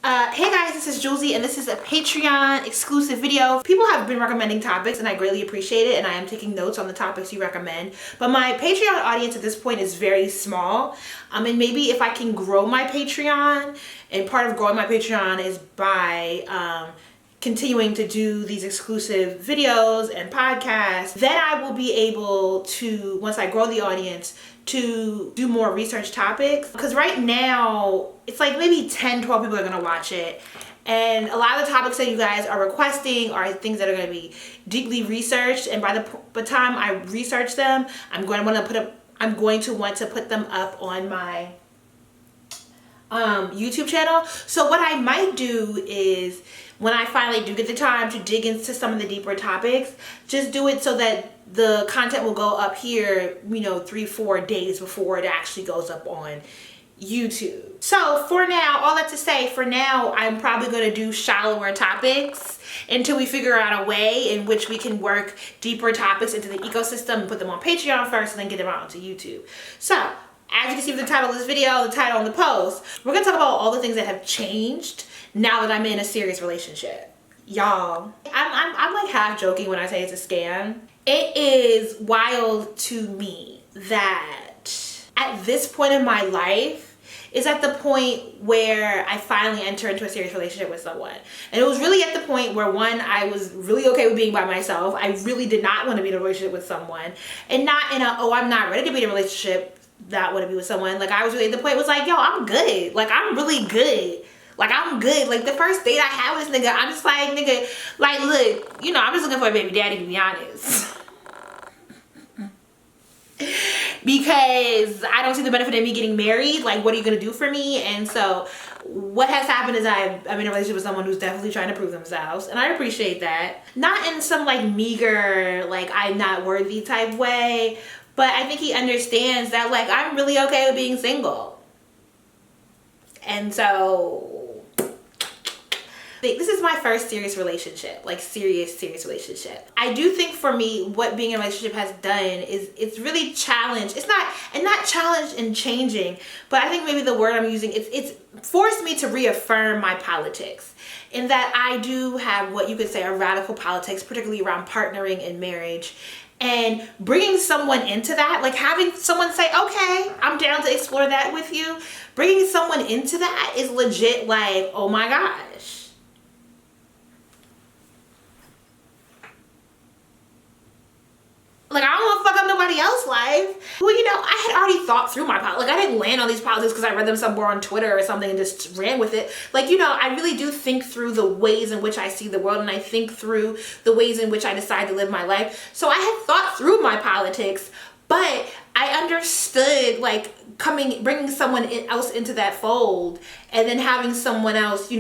Hey guys, this is Julesy and this is a Patreon exclusive video. People have been recommending topics and I greatly appreciate it, and I am taking notes on the topics you recommend. But my Patreon audience at this point is very small. And maybe if I can grow my Patreon, and part of growing my Patreon is by continuing to do these exclusive videos and podcasts, then I will be able to, once I grow the audience, to do more research topics. Because right now it's like maybe 10-12 people are gonna watch it, and a lot of the topics that you guys are requesting are things that are going to be deeply researched, and by the time I research them, I'm going to want to put them up on my YouTube channel. So what I might do is, when I finally do get the time to dig into some of the deeper topics, just do it so that the content will go up here, 3-4 days before it actually goes up on YouTube. So for now, all that to say, for now, I'm probably going to do shallower topics until we figure out a way in which we can work deeper topics into the ecosystem and put them on Patreon first and then get them out onto YouTube. So as you can see from the title of this video, the title on the post, we're going to talk about all the things that have changed now that I'm in a serious relationship. Y'all, I'm like half joking when I say it's a scam. It is wild to me that at this point in my life is at the point where I finally enter into a serious relationship with someone. And it was really at the point where, one, I was really okay with being by myself. I really did not want to be in a relationship with someone, and not in a, oh, I'm not ready to be in a relationship, not want to be with someone. Like, I was really at the point, was like, yo, I'm good. Like, I'm really good. Like, I'm good. Like, the first date I had with this nigga, I'm just like, nigga, like, look, I'm just looking for a baby daddy, to be honest. Because I don't see the benefit in me getting married. Like, what are you gonna do for me? And so what has happened is I'm in a relationship with someone who's definitely trying to prove themselves, and I appreciate that. Not in some like meager, like I'm not worthy type way, but I think he understands that, like, I'm really okay with being single. And so this is my first serious relationship, like serious relationship. I do think for me, what being in a relationship has done is it's really challenged. It's not challenged and changing, but I think maybe the word I'm using, it's forced me to reaffirm my politics, in that I do have what you could say are radical politics, particularly around partnering and marriage. And bringing someone into that, like having someone say, okay, I'm down to explore that with you. Bringing someone into that is legit like, oh my gosh. Like, I don't want to fuck up nobody else's life. Well, I had already thought through my politics. Like, I didn't land on these politics because I read them somewhere on Twitter or something and just ran with it. Like, I really do think through the ways in which I see the world, and I think through the ways in which I decide to live my life. So I had thought through my politics, but I understood, like, bringing someone else into that fold, and then having someone else,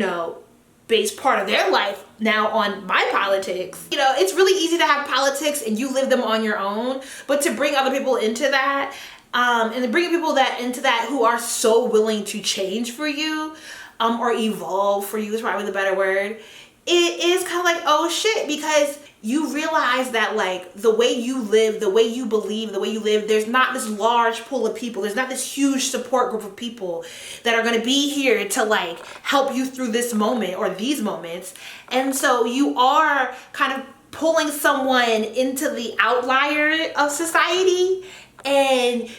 base part of their life now on my politics. It's really easy to have politics and you live them on your own, but to bring other people into that, and to bring people into that who are so willing to change for you, or evolve for you is probably the better word, it is kind of like, oh shit, because you realize that, like, the way you live, the way you believe, the way you live, there's not this large pool of people, there's not this huge support group of people that are going to be here to, like, help you through this moment or these moments. And so you are kind of pulling someone into the outlier of society, and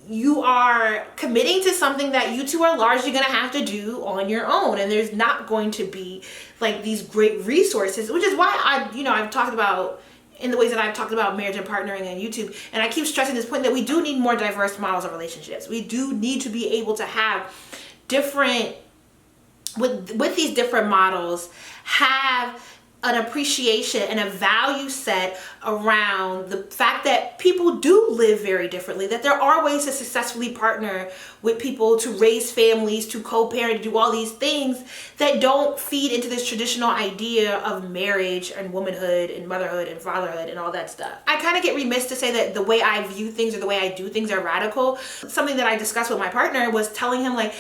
you are committing to something that you two are largely going to have to do on your own, and there's not going to be like these great resources, which is why I've talked about, in the ways that I've talked about marriage and partnering on YouTube, and I keep stressing this point that we do need more diverse models of relationships. We do need to be able to have different, with these different models, have an appreciation and a value set around the fact that people do live very differently, that there are ways to successfully partner with people, to raise families, to co-parent, to do all these things that don't feed into this traditional idea of marriage and womanhood and motherhood and fatherhood and all that stuff. I kind of get remiss to say that the way I view things or the way I do things are radical. Something that I discussed with my partner was telling him, like,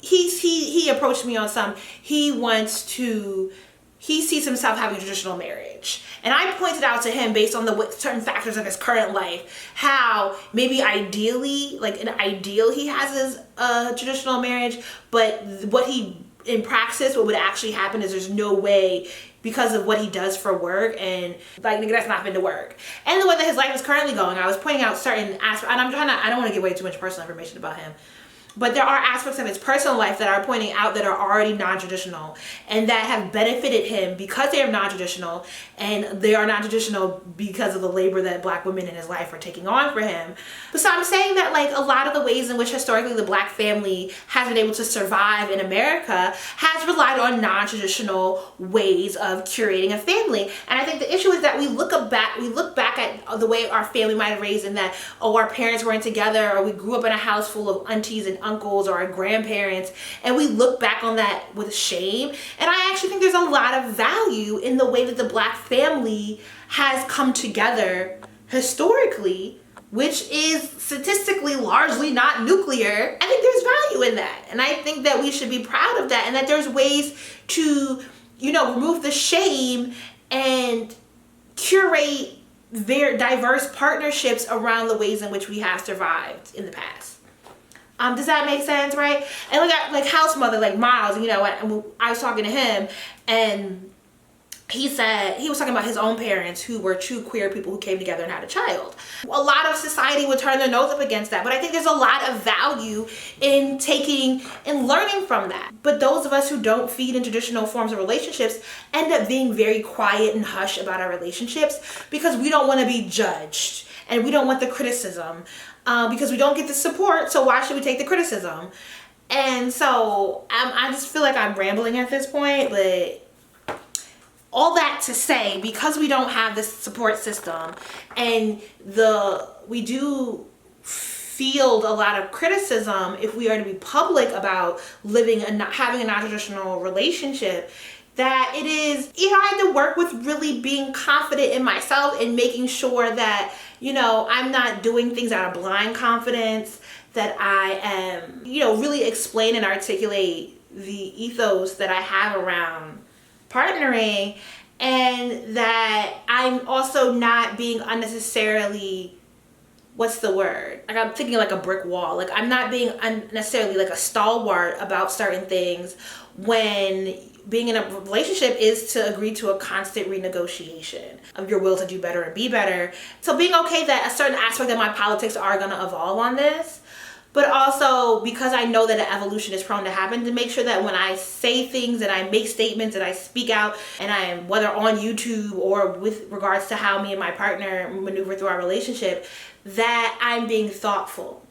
he approached me on he sees himself having a traditional marriage. And I pointed out to him, based on the certain factors of his current life, how maybe ideally, like an ideal he has is a traditional marriage, but what he in praxis, what would actually happen is there's no way, because of what he does for work, and like, nigga, that's not been to work. And the way that his life is currently going, I was pointing out certain aspects, and I don't want to give away too much personal information about him, but there are aspects of his personal life that are pointing out that are already non-traditional and that have benefited him because they are non-traditional, and they are non-traditional because of the labor that Black women in his life are taking on for him. So I'm saying that like a lot of the ways in which historically the Black family has been able to survive in America has relied on non-traditional ways of curating a family. And I think the issue is that we look back at the way our family might have raised, in that, oh, our parents weren't together, or we grew up in a house full of aunties and uncles or our grandparents, and we look back on that with shame. And I actually think there's a lot of value in the way that the Black family has come together historically, which is statistically largely not nuclear. I think there's value in that, and I think that we should be proud of that, and that there's ways to, you know, remove the shame and curate very diverse partnerships around the ways in which we have survived in the past. Does that make sense, right? And like house mother, like Miles, you know, I was talking to him, and he said, he was talking about his own parents who were two queer people who came together and had a child. A lot of society would turn their nose up against that, but I think there's a lot of value in taking and learning from that. But those of us who don't feed in traditional forms of relationships end up being very quiet and hush about our relationships because we don't want to be judged, and we don't want the criticism. Because we don't get the support, so why should we take the criticism? And so I just feel like I'm rambling at this point, but all that to say, because we don't have this support system, and we do field a lot of criticism if we are to be public about living and having a non-traditional relationship, that it is, you know, I had to work with really being confident in myself and making sure that, you know, I'm not doing things out of blind confidence, that I am, you know, really explain and articulate the ethos that I have around partnering, and that I'm also not being unnecessarily, what's the word? Like, I'm thinking like a brick wall. Like, I'm not being unnecessarily like a stalwart about certain things, when being in a relationship is to agree to a constant renegotiation of your will to do better and be better. So being okay that a certain aspect of my politics are gonna evolve on this, but also because I know that an evolution is prone to happen, to make sure that when I say things and I make statements and I speak out, and I am, whether on YouTube or with regards to how me and my partner maneuver through our relationship, that I'm being thoughtful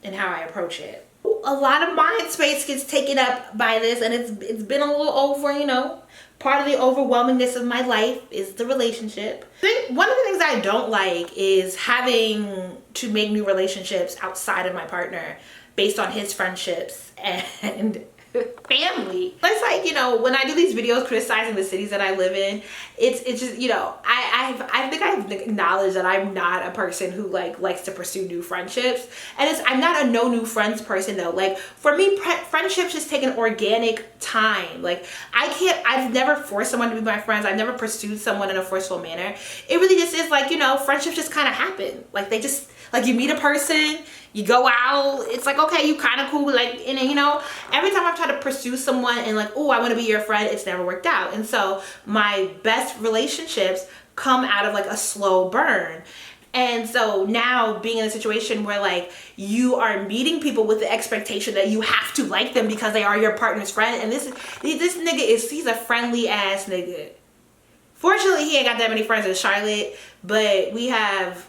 in how I approach it. A lot of mind space gets taken up by this, and it's been a little over, you know. Part of the overwhelmingness of my life is the relationship. I think one of the things I don't like is having to make new relationships outside of my partner based on his friendships and family. It's like, you know, when I do these videos criticizing the cities that I live in, it's just, you know, I think I've acknowledged that I'm not a person who like likes to pursue new friendships, and I'm not a no new friends person though. Like, for me, friendships just take an organic time. Like, I've never forced someone to be my friends. I've never pursued someone in a forceful manner. It really just is like, you know, friendships just kind of happen. Like, they just, like, you meet a person, you go out, it's like, okay, you kind of cool, like, and you know, every time I've tried to pursue someone and like, oh, I want to be your friend, it's never worked out. And so my best relationships come out of like a slow burn. And so now being in a situation where like you are meeting people with the expectation that you have to like them because they are your partner's friend, and this nigga he's a friendly ass nigga. Fortunately, he ain't got that many friends in Charlotte, but we have,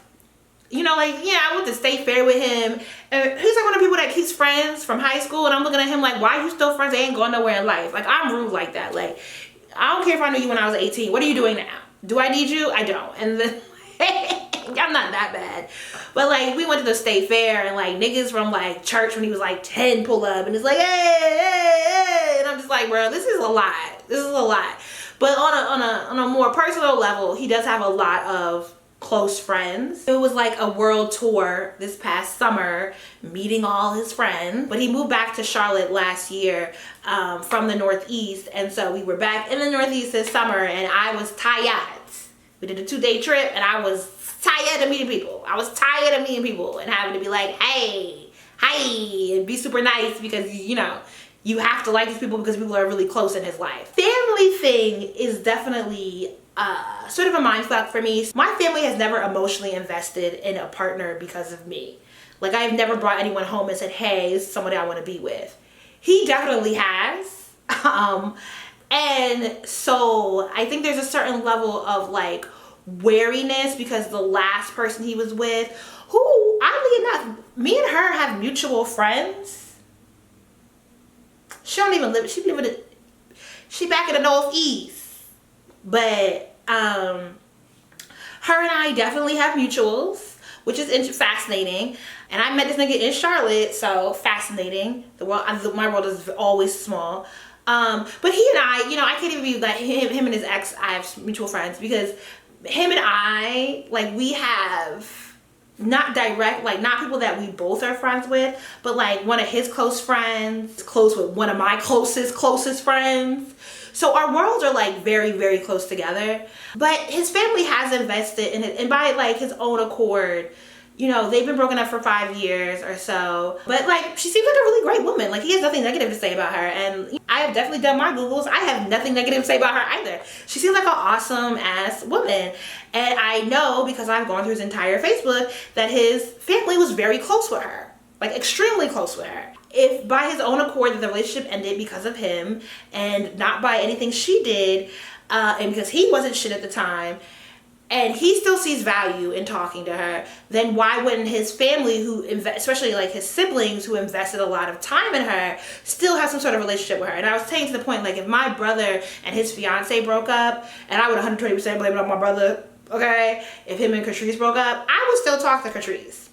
you know, like, yeah, I went to State Fair with him, and he's like one of the people that keeps friends from high school, and I'm looking at him like, why are you still friends? They ain't going nowhere in life. Like, I'm rude like that. Like, I don't care if I knew you when I was 18. What are you doing now? Do I need you? I don't. And then I'm not that bad. But like, we went to the State Fair, and like niggas from like church when he was like 10 pull up, and it's like, hey, and I'm just like, bro, this is a lot. This is a lot. But on a more personal level, he does have a lot of close friends. It was like a world tour this past summer, meeting all his friends. But he moved back to Charlotte last year from the Northeast, and so we were back in the Northeast this summer, and I was tired. We did a 2-day trip, and I was tired of meeting people. I was tired of meeting people and having to be like, hey, hi, and be super nice because, you know, you have to like these people because people are really close in his life. Family thing is definitely sort of a mind fuck for me. My family has never emotionally invested in a partner because of me. Like, I've never brought anyone home and said, hey, this is somebody I want to be with. He definitely has. And so I think there's a certain level of like wariness because the last person he was with, who, oddly enough, me and her have mutual friends. She don't even live, she back in the Northeast. But her and I definitely have mutuals, which is fascinating. And I met this nigga in Charlotte, so fascinating. My world is always small. But he and I, you know, I can't even be like him and his ex, I have mutual friends, because him and I, like, we have not direct, like, not people that we both are friends with, but like one of his close friends close with one of my closest friends. So our worlds are like very, very close together. But his family has invested in it, and by like his own accord, you know, they've been broken up for 5 years or so. But like, she seems like a really great woman. Like, he has nothing negative to say about her. And I have definitely done my Googles. I have nothing negative to say about her either. She seems like an awesome ass woman. And I know, because I've gone through his entire Facebook, that his family was very close with her. Like, extremely close with her. If by his own accord that the relationship ended because of him and not by anything she did, and because he wasn't shit at the time, and he still sees value in talking to her, then why wouldn't his family, especially like his siblings who invested a lot of time in her, still have some sort of relationship with her? And I was saying to the point, like, if my brother and his fiance broke up, and I would 120% blame it on my brother, okay? If him and Catrice broke up, I would still talk to Catrice.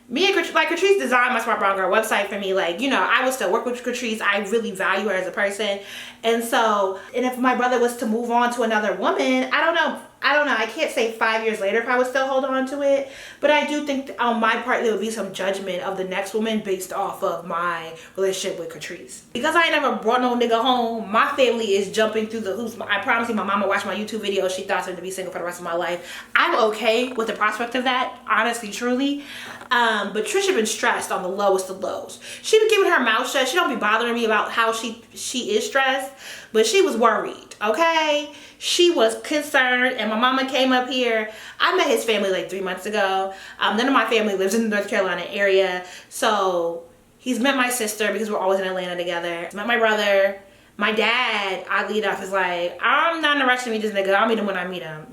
Me and Catrice, like, Catrice designed my Smart Brown Girl website for me. Like, you know, I would still work with Catrice. I really value her as a person. And so, and if my brother was to move on to another woman, I don't know. I can't say 5 years later if I would still hold on to it. But I do think on my part there would be some judgment of the next woman based off of my relationship with Catrice. Because I ain't never brought no nigga home, my family is jumping through the hoops. I promise you, my mama watched my YouTube video. She thought to be single for the rest of my life. I'm okay with the prospect of that, honestly, truly. But Trisha been stressed on the lowest of lows. She been keeping her mouth shut. She don't be bothering me about how she is stressed, but she was worried, okay? She was concerned, and my mama came up here. I met his family like 3 months ago. None of my family lives in the North Carolina area, so he's met my sister because we're always in Atlanta together. He's met my brother. My dad, oddly enough, is like, I'm not in a rush to meet this nigga. I'll meet him when I meet him.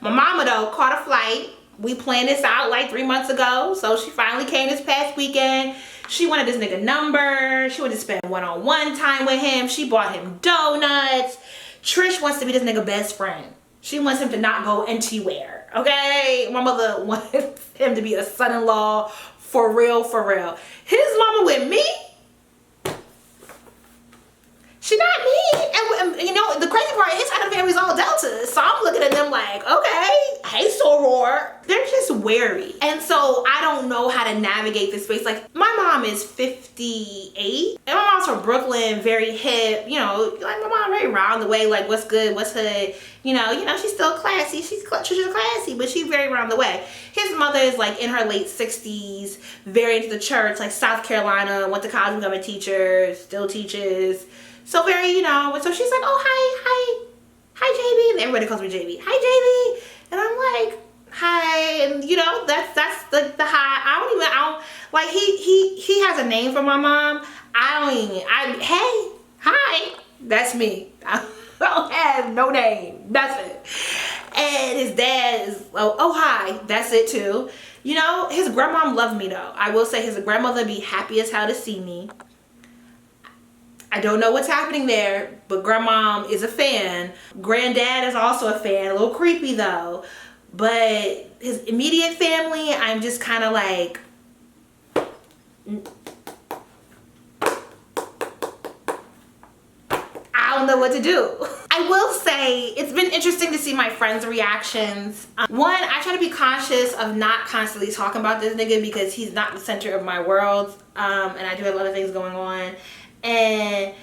My mama, though, caught a flight. We planned this out like 3 months ago, so she finally came this past weekend. She wanted this nigga number. She wanted to spend one-on-one time with him. She bought him donuts. Trish wants to be this nigga best friend. She wants him to not go anywhere, okay? My mother wants him to be a son-in-law for real, for real. His mama with me? She not me. And you know, the crazy part is our family's all Delta. So I'm looking at them like, okay, hey, soror. They're just wary. And so I don't know how to navigate this space. Like, my mom is 58. And my mom's from Brooklyn, very hip. You know, like, my mom very round the way. Like, what's good, what's hood. You know, she's still classy. She's classy, but she's very round the way. His mother is like in her late 60s, very into the church, like South Carolina, went to college, become a teacher, still teaches. So very, you know, so she's like, oh, hi, JB. And everybody calls me JB. Hi, JB. And I'm like, hi. And, you know, that's the hi. I don't, like, he has a name for my mom. Hey, hi. That's me. I don't have no name. Nothing. And his dad is, oh, hi. That's it, too. You know, his grandmom loved me, though. I will say his grandmother be happy as hell to see me. I don't know what's happening there, but grandmom is a fan. Granddad is also a fan. A little creepy though. But his immediate family, I'm just kind of like, I don't know what to do. I will say it's been interesting to see my friends' reactions. One, I try to be conscious of not constantly talking about this nigga because he's not the center of my world, and I do have other things going on. And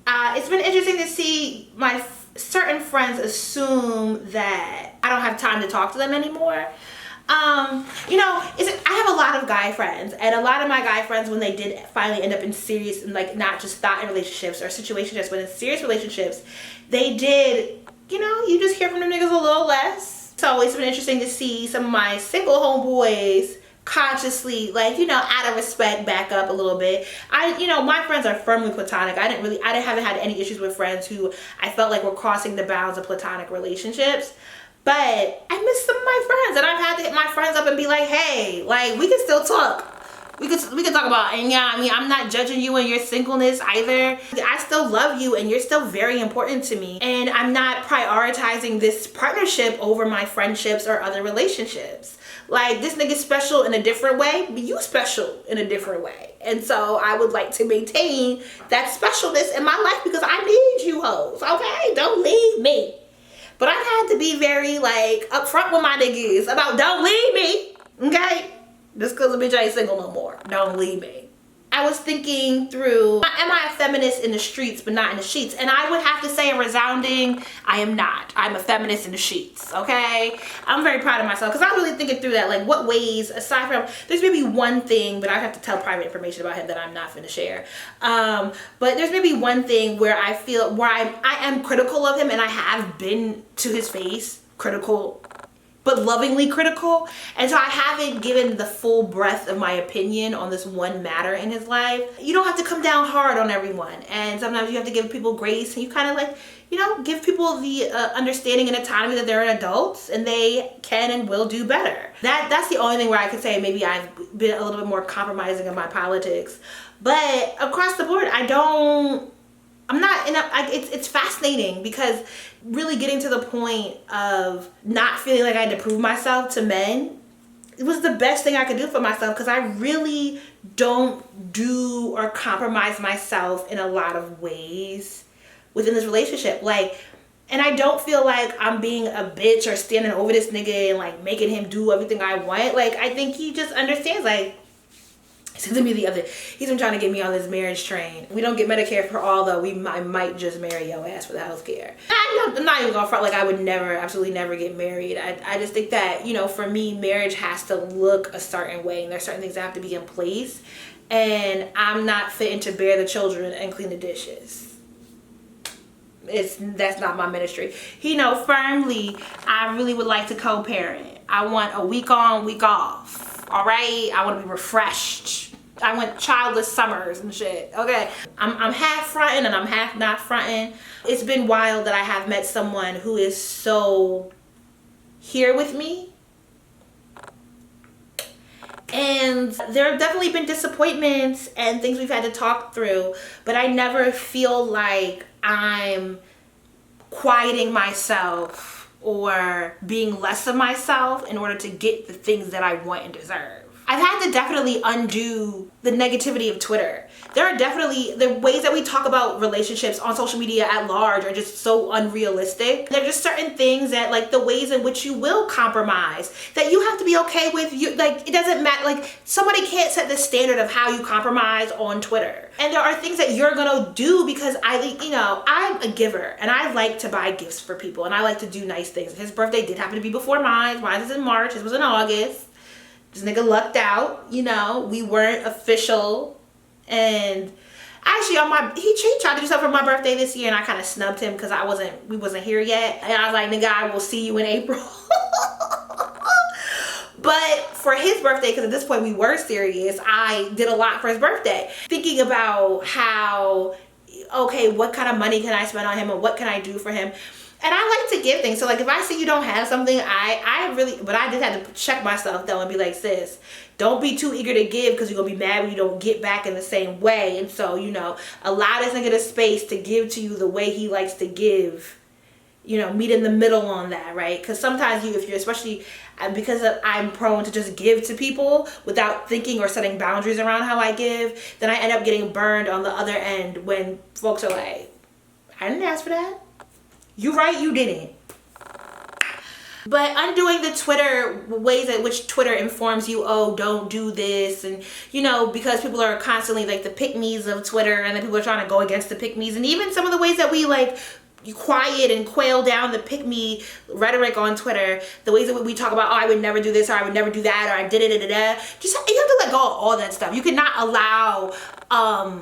it's been interesting to see my certain friends assume that I don't have time to talk to them anymore. I have a lot of guy friends, and a lot of my guy friends, when they did finally end up in serious, and like not just thought in relationships or situationships, but in serious relationships, they did, you just hear from them niggas a little less. So it's been interesting to see some of my single homeboys consciously, out of respect, back up a little bit. My friends are firmly platonic. I haven't had any issues with friends who I felt like were crossing the bounds of platonic relationships. But I miss some of my friends, and I've had to hit my friends up and be like, hey, we can still talk. We could talk about, and I'm not judging you and your singleness either. I still love you, and you're still very important to me. And I'm not prioritizing this partnership over my friendships or other relationships. This nigga's special in a different way, but you special in a different way. And so I would like to maintain that specialness in my life because I need you hoes, okay? Don't leave me. But I've had to be very upfront with my niggas about don't leave me, okay? Just because a bitch ain't single no more. Don't leave me. I was thinking through, am I a feminist in the streets but not in the sheets? And I would have to say a resounding, I am not. I'm a feminist in the sheets, okay? I'm very proud of myself because I'm really thinking through that, what ways, aside from, there's maybe one thing, but I have to tell private information about him that I'm not finna share. But there's maybe one thing where I feel, where I am critical of him, and I have been to his face critical, but lovingly critical. And so I haven't given the full breadth of my opinion on this one matter in his life. You don't have to come down hard on everyone. And sometimes you have to give people grace, and you kind of give people the understanding and autonomy that they're adults and they can and will do better. That's the only thing where I could say maybe I've been a little bit more compromising in my politics. But across the board, it's fascinating because really getting to the point of not feeling like I had to prove myself to men, it was the best thing I could do for myself because I really don't do or compromise myself in a lot of ways within this relationship. And I don't feel like I'm being a bitch or standing over this nigga and making him do everything I want. I think he just understands, he's been trying to get me on this marriage train. We don't get Medicare for all, though. I might just marry your ass for the health care. I'm not even gonna front I would never, absolutely never get married. I just think that, for me, marriage has to look a certain way, and there's certain things that have to be in place. And I'm not fitting to bear the children and clean the dishes. That's not my ministry. Firmly, I really would like to co-parent. I want a week on, week off. All right? I want to be refreshed. I want childless summers and shit. Okay. I'm half fronting and I'm half not fronting. It's been wild that I have met someone who is so here with me. And there have definitely been disappointments and things we've had to talk through, but I never feel like I'm quieting myself or being less of myself in order to get the things that I want and deserve. I've had to definitely undo the negativity of Twitter. There are definitely, the ways that we talk about relationships on social media at large are just so unrealistic. There are just certain things that the ways in which you will compromise that you have to be okay with. It doesn't matter, somebody can't set the standard of how you compromise on Twitter. And there are things that you're gonna do because I'm a giver and I like to buy gifts for people and I like to do nice things. His birthday did happen to be before mine. Mine is in March, his was in August. This nigga lucked out, we weren't official. And actually he tried to do something for my birthday this year and I kind of snubbed him because we wasn't here yet. And I was like, nigga, I will see you in April. But for his birthday, because at this point we were serious, I did a lot for his birthday. Thinking about how, okay, what kind of money can I spend on him and what can I do for him? And I like to give things. So if I see you don't have something, but I just had to check myself though and be like, sis, don't be too eager to give because you're going to be mad when you don't get back in the same way. And so, allow this nigga the space to give to you the way he likes to give. Meet in the middle on that, right? Because sometimes if you're, especially because I'm prone to just give to people without thinking or setting boundaries around how I give, then I end up getting burned on the other end when folks are like, I didn't ask for that. You right, you didn't. But undoing the Twitter ways in which Twitter informs you, oh, don't do this. And, because people are constantly the pick-me's of Twitter and then people are trying to go against the pick-me's. And even some of the ways that we you quiet and quail down the pick me rhetoric on Twitter, the ways that we talk about, oh, I would never do this, or I would never do that, or I did it, just, you have to let go of all that stuff. You cannot allow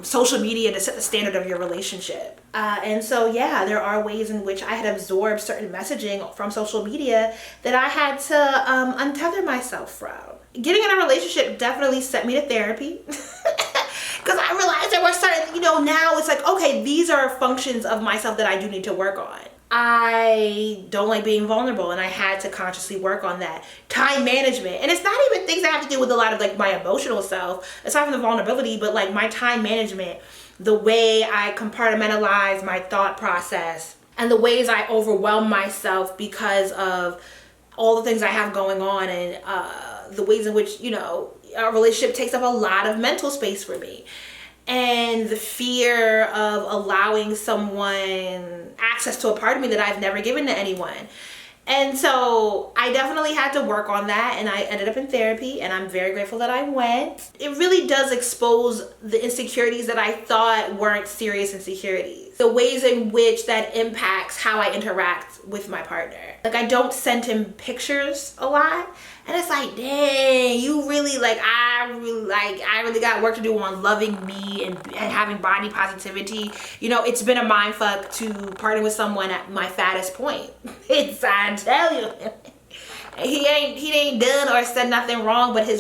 social media to set the standard of your relationship. And so, yeah, there are ways in which I had absorbed certain messaging from social media that I had to untether myself from. Getting in a relationship definitely sent me to therapy. Because I realized there were certain, now it's like, okay, these are functions of myself that I do need to work on. I don't like being vulnerable, and I had to consciously work on that. Time management. And it's not even things that have to do with a lot of like my emotional self, aside from the vulnerability, but like my time management, the way I compartmentalize my thought process, and the ways I overwhelm myself because of all the things I have going on, and the ways in which, our relationship takes up a lot of mental space for me. And the fear of allowing someone access to a part of me that I've never given to anyone. And so I definitely had to work on that, and I ended up in therapy, and I'm very grateful that I went. It really does expose the insecurities that I thought weren't serious insecurities. The ways in which that impacts how I interact with my partner. Like, I don't send him pictures a lot, and it's like, dang, you really I really got work to do on loving me and having body positivity. It's been a mind fuck to partner with someone at my fattest point. I tell you. He ain't done or said nothing wrong, but and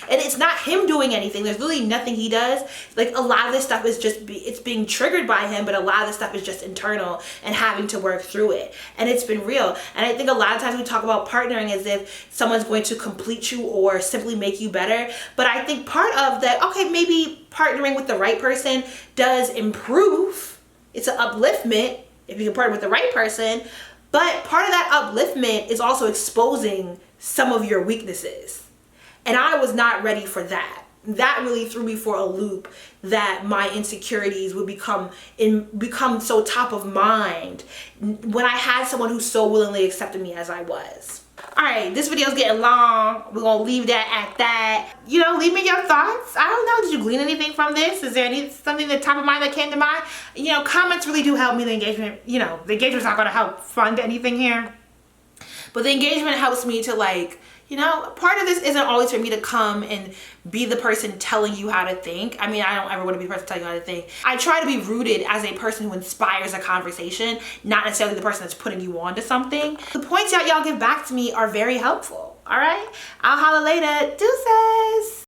it's not him doing anything. There's really nothing he does. Like, a lot of this stuff is just it's being triggered by him, but a lot of this stuff is just internal and having to work through it. And it's been real. And I think a lot of times we talk about partnering as if someone's going to complete you or simply make you better. But I think part of that, okay, maybe partnering with the right person does improve. It's an upliftment if you can partner with the right person. But part of that upliftment is also exposing some of your weaknesses. And I was not ready for that. That really threw me for a loop, that my insecurities would become so top of mind when I had someone who so willingly accepted me as I was. All right, this video is getting long. We're going to leave that at that. Leave me your thoughts. I don't know. Did you glean anything from this? Is there something that top of mind that came to mind? Comments really do help me. The engagement, the engagement's not going to help fund anything here. But the engagement helps me to part of this isn't always for me to come and be the person telling you how to think. I mean, I don't ever want to be the person telling you how to think. I try to be rooted as a person who inspires a conversation, not necessarily the person that's putting you on to something. The points y'all give back to me are very helpful. All right? I'll holla later. Deuces.